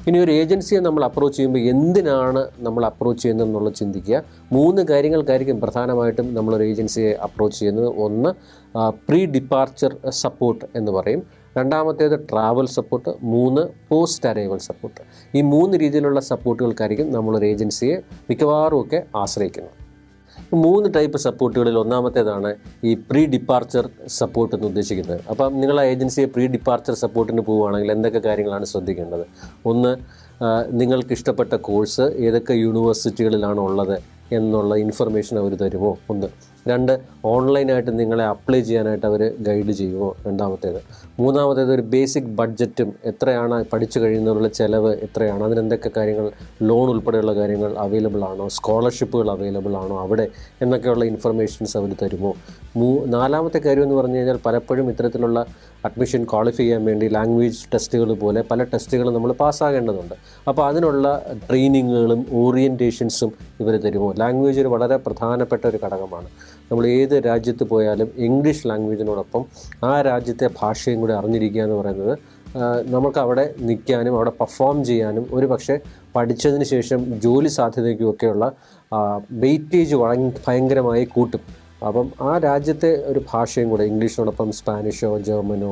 ഇനി ഒരു ഏജൻസിയെ നമ്മൾ അപ്രോച്ച് ചെയ്യുമ്പോൾ എന്തിനാണ് നമ്മൾ അപ്രോച്ച് ചെയ്യുന്നതെന്നുള്ളത് ചിന്തിക്കുക. 3 കാര്യങ്ങൾക്കായിരിക്കും പ്രധാനമായിട്ടും നമ്മളൊരു ഏജൻസിയെ അപ്രോച്ച് ചെയ്യുന്നത്. ഒന്ന് പ്രീ ഡിപ്പാർച്ചർ സപ്പോർട്ട് എന്ന് പറയും, രണ്ടാമത്തേത് travel support, 3 post arrival support. ഈ 3 രീതിയിലുള്ള സപ്പോർട്ടുകൾക്കായിരിക്കും നമ്മളൊരു ഏജൻസിയെ മിക്കവാറും ഒക്കെ ആശ്രയിക്കുന്നത്. 3 ടൈപ്പ് സപ്പോർട്ടുകളിൽ ഒന്നാമത്തേതാണ് ഈ പ്രീ ഡിപ്പാർച്ചർ സപ്പോർട്ട് എന്ന് ഉദ്ദേശിക്കുന്നത്. അപ്പം നിങ്ങൾ ആ ഏജൻസിയെ പ്രീ ഡിപ്പാർച്ചർ സപ്പോർട്ടിന് പോവുകയാണെങ്കിൽ എന്തൊക്കെ കാര്യങ്ങളാണ് ശ്രദ്ധിക്കേണ്ടത്? ഒന്ന്, നിങ്ങൾക്ക് ഇഷ്ടപ്പെട്ട കോഴ്സ് ഏതൊക്കെ യൂണിവേഴ്സിറ്റികളിലാണ് ഉള്ളത് എന്നുള്ള ഇൻഫർമേഷൻ അവർ തരുമോ? ഒന്ന്. 2, ഓൺലൈനായിട്ട് നിങ്ങളെ അപ്ലൈ ചെയ്യാനായിട്ട് അവർ ഗൈഡ് ചെയ്യുമോ? രണ്ടാമത്തേത്. മൂന്നാമത്തേത്, ഒരു ബേസിക് ബഡ്ജറ്റും എത്രയാണ് പഠിച്ചു കഴിയുന്നതിനുള്ള ചിലവ് എത്രയാണ്, അതിനെന്തൊക്കെ കാര്യങ്ങൾ, ലോൺ ഉൾപ്പെടെയുള്ള കാര്യങ്ങൾ അവൈലബിൾ ആണോ, സ്കോളർഷിപ്പുകൾ അവൈലബിൾ ആണോ അവിടെ എന്നൊക്കെയുള്ള ഇൻഫർമേഷൻസ് അവർ തരുമോ? നാലാമത്തെ കാര്യം എന്ന് പറഞ്ഞു കഴിഞ്ഞാൽ പലപ്പോഴും ഇത്തരത്തിലുള്ള അഡ്മിഷൻ ക്വാളിഫൈ ചെയ്യാൻ വേണ്ടി ലാംഗ്വേജ് ടെസ്റ്റുകൾ പോലെ പല ടെസ്റ്റുകളും നമ്മൾ പാസ്സാകേണ്ടതുണ്ട്. അപ്പോൾ അതിനുള്ള ട്രെയിനിങ്ങുകളും ഓറിയൻറ്റേഷൻസും ഇവർ തരുമോ? ലാംഗ്വേജ് ഒരു വളരെ പ്രധാനപ്പെട്ട ഒരു ഘടകമാണ്. നമ്മൾ ഏത് രാജ്യത്ത് പോയാലും ഇംഗ്ലീഷ് ലാംഗ്വേജിനോടൊപ്പം ആ രാജ്യത്തെ ഭാഷയും കൂടി അറിഞ്ഞിരിക്കുക എന്ന് പറയുന്നത് നമുക്ക് അവിടെ നിൽക്കാനും അവിടെ പെർഫോം ചെയ്യാനും ഒരു പക്ഷേ പഠിച്ചതിന് ശേഷം ജോലി സാധ്യതയ്ക്കുമൊക്കെയുള്ള വെയിറ്റേജ് ഭയങ്കരമായി കൂട്ടും. അപ്പം ആ രാജ്യത്തെ ഒരു ഭാഷയും കൂടെ ഇംഗ്ലീഷിനോടൊപ്പം സ്പാനിഷോ ജർമ്മനോ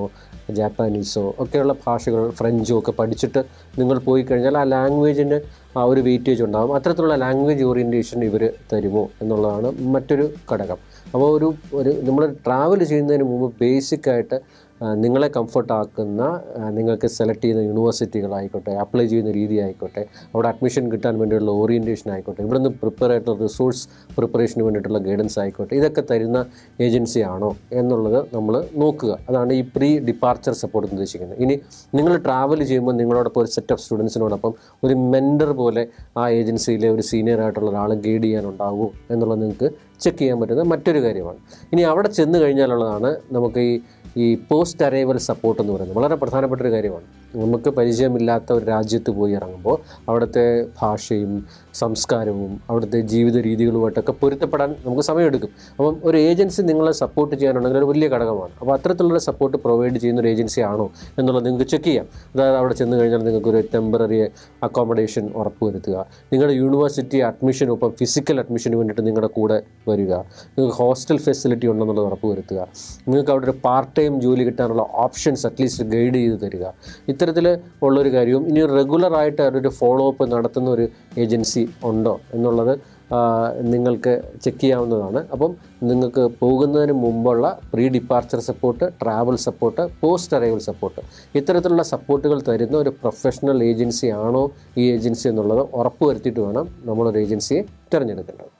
ജാപ്പാനീസോ ഒക്കെയുള്ള ഭാഷകൾ, ഫ്രഞ്ചോ ഒക്കെ പഠിച്ചിട്ട് നിങ്ങൾ പോയി കഴിഞ്ഞാൽ ആ ലാംഗ്വേജിന് ആ ഒരു വെയിറ്റേജ് ഉണ്ടാകും. അത്തരത്തിലുള്ള ലാംഗ്വേജ് ഓറിയൻറ്റേഷൻ ഇവർ തരുമോ എന്നുള്ളതാണ് മറ്റൊരു ഘടകം. അപ്പോൾ ഒരു നമ്മൾ ട്രാവൽ ചെയ്യുന്നതിന് മുമ്പ് ബേസിക്കായിട്ട് നിങ്ങളെ കംഫർട്ടാക്കുന്ന, നിങ്ങൾക്ക് സെലക്ട് ചെയ്യുന്ന യൂണിവേഴ്സിറ്റികളായിക്കോട്ടെ, അപ്ലൈ ചെയ്യുന്ന രീതി ആയിക്കോട്ടെ, അവിടെ അഡ്മിഷൻ കിട്ടാൻ വേണ്ടിയുള്ള ഓറിയൻറ്റേഷൻ ആയിക്കോട്ടെ, ഇവിടെ നിന്ന് പ്രിപ്പയർ ആയിട്ടുള്ള റിസോഴ്സ് പ്രിപ്പറേഷന് വേണ്ടിയിട്ടുള്ള ഗൈഡൻസ് ആയിക്കോട്ടെ, ഇതൊക്കെ തരുന്ന ഏജൻസി ആണോ എന്നുള്ളത് നമ്മൾ നോക്കുക. അതാണ് ഈ പ്രീ ഡിപ്പാർച്ചർ സപ്പോർട്ട് ഉദ്ദേശിക്കുന്നത്. ഇനി നിങ്ങൾ ട്രാവൽ ചെയ്യുമ്പോൾ നിങ്ങളോടൊപ്പം ഒരു സെറ്റ് ഓഫ് സ്റ്റുഡൻസിനോടൊപ്പം ഒരു മെൻറ്റർ പോലെ ആ ഏജൻസിയിലെ ഒരു സീനിയർ ആയിട്ടുള്ള ഒരാൾ ഗൈഡ് ചെയ്യാനുണ്ടാവുമോ എന്നുള്ളത് നിങ്ങൾക്ക് ചെക്ക് ചെയ്യാൻ പറ്റുന്ന മറ്റൊരു കാര്യമാണ്. ഇനി അവിടെ ചെന്ന് കഴിഞ്ഞാലുള്ളതാണ് നമുക്ക് ഈ പോസ്റ്റ് അറൈവൽ സപ്പോർട്ട് എന്ന് പറയുന്നത്. വളരെ പ്രധാനപ്പെട്ടൊരു കാര്യമാണ്. നമുക്ക് പരിചയമില്ലാത്ത ഒരു രാജ്യത്ത് പോയി ഇറങ്ങുമ്പോൾ അവിടുത്തെ ഭാഷയും സംസ്കാരവും അവിടുത്തെ ജീവിത രീതികളുമായിട്ടൊക്കെ പൊരുത്തപ്പെടാൻ നമുക്ക് സമയമെടുക്കും. അപ്പം ഒരു ഏജൻസി നിങ്ങളെ സപ്പോർട്ട് ചെയ്യാനുണ്ടെങ്കിൽ ഒരു വലിയ ഘടകമാണ്. അപ്പോൾ അത്തരത്തിലുള്ള സപ്പോർട്ട് പ്രൊവൈഡ് ചെയ്യുന്ന ഒരു ഏജൻസി ആണോ എന്നുള്ളത് നിങ്ങൾക്ക് ചെക്ക് ചെയ്യാം. അതായത് അവിടെ ചെന്ന് കഴിഞ്ഞാൽ നിങ്ങൾക്കൊരു ടെമ്പററി അക്കോമഡേഷൻ ഉറപ്പുവരുത്തുക, നിങ്ങളുടെ യൂണിവേഴ്സിറ്റി അഡ്മിഷനൊപ്പം ഫിസിക്കൽ അഡ്മിഷന് വേണ്ടിയിട്ട് നിങ്ങളുടെ കൂടെ വരിക, നിങ്ങൾക്ക് ഹോസ്റ്റൽ ഫെസിലിറ്റി ഉണ്ടെന്നുള്ളത് ഉറപ്പുവരുത്തുക, നിങ്ങൾക്ക് അവിടെ ഒരു പാർട്ട് ടൈം ജോലി കിട്ടാനുള്ള ഓപ്ഷൻസ് അറ്റ്ലീസ്റ്റ് ഗൈഡ് ചെയ്ത് തരിക. ഇത്തരത്തിൽ ഉള്ളൊരു കാര്യവും ഇനി റെഗുലറായിട്ട് അവരൊരു ഫോളോ അപ്പ് നടത്തുന്ന ഒരു ഏജൻസി ഉണ്ടോ എന്നുള്ളത് നിങ്ങൾക്ക് ചെക്ക് ചെയ്യാവുന്നതാണ്. അപ്പം നിങ്ങൾക്ക് പോകുന്നതിന് മുമ്പുള്ള pre departure support, travel support, post arrival support, ഇത്തരത്തിലുള്ള സപ്പോർട്ടുകൾ തരുന്ന ഒരു പ്രൊഫഷണൽ ഏജൻസി ആണോ ഈ ഏജൻസി എന്നുള്ളത് ഉറപ്പ് വരുത്തിയിട്ട് വേണം നമ്മളൊരു ഏജൻസിയെ തിരഞ്ഞെടുക്കേണ്ടത്.